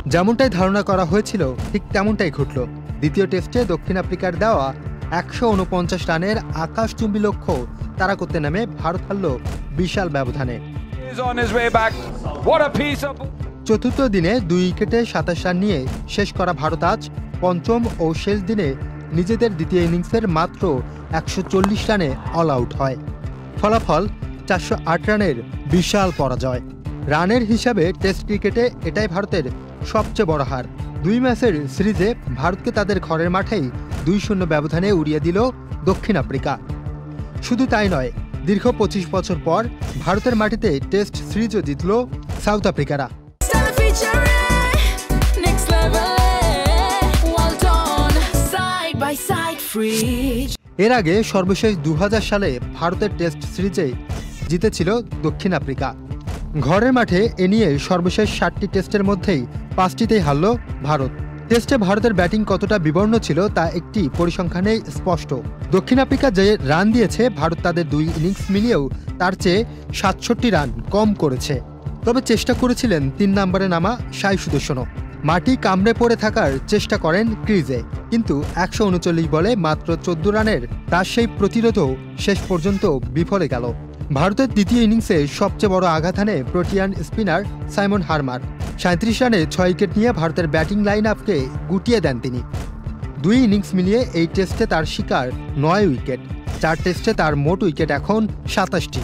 যেমনটাই ধারণা করা হয়েছিল ঠিক তেমনটাই ঘটল। দ্বিতীয় টেস্টে দক্ষিণ আফ্রিকার দেওয়া ১৪৯ রানের আকাশচুম্বী লক্ষ্য তাড়া করতে নামে ভারত হারল বিশাল ব্যবধানে। চতুর্থ দিনে ২ উইকেটে ২৭ রান নিয়ে শেষ করা ভারত আজ পঞ্চম ও শেষ দিনে নিজেদের দ্বিতীয় ইনিংসের মাত্র ১৪০ রানে অল আউট হয়। ফলাফল ৪০৮ রানের বিশাল পরাজয়। রানের হিসাবে টেস্ট ক্রিকেটে এটাই ভারতের সবচেয়ে বড় হার। ২ ম্যাচের সিরিজে ভারতকে তাদের ঘরের মাঠেই ২-০ ব্যবধানে উড়িয়ে দিল দক্ষিণ আফ্রিকা। শুধু তাই নয়, দীর্ঘ ২৫ বছর পর ভারতের মাটিতে টেস্ট সিরিজও জিতল সাউথ আফ্রিকারা। এর আগে সর্বশেষ ২০০০ সালে ভারতের টেস্ট সিরিজে জিতেছিল দক্ষিণ আফ্রিকা। ঘরের মাঠে এ নিয়ে সর্বশেষ ৭টি টেস্টের মধ্যেই ৫টিতেই হারল ভারত। টেস্টে ভারতের ব্যাটিং কতটা বিবর্ণ ছিল তা একটি পরিসংখ্যানেই স্পষ্ট। দক্ষিণ আফ্রিকা যে রান দিয়েছে, ভারত তাদের ২ ইনিংস মিলিয়েও তার চেয়ে ৬৭ রান কম করেছে। তবে চেষ্টা করেছিলেন ৩ নম্বরে নামা সাই সুদর্শনও। মাটি কামড়ে পড়ে থাকার চেষ্টা করেন ক্রিজে, কিন্তু ১৩৯ বলে মাত্র ১৪ রানের তার সেই প্রতিরোধও শেষ পর্যন্ত বিফলে গেল। ভারতের দ্বিতীয় ইনিংসে সবচেয়ে বড় আঘাত হানে প্রোটিয়ান স্পিনার সাইমন হারমার। ৩৭ রানে ৬ উইকেট নিয়ে ভারতের ব্যাটিং লাইন আপকে গুটিয়ে দেন তিনি। ২ ইনিংস মিলিয়ে এই টেস্টে তার শিকার ৯ উইকেট। ৪ টেস্টে তার মোট উইকেট এখন ২৭টি।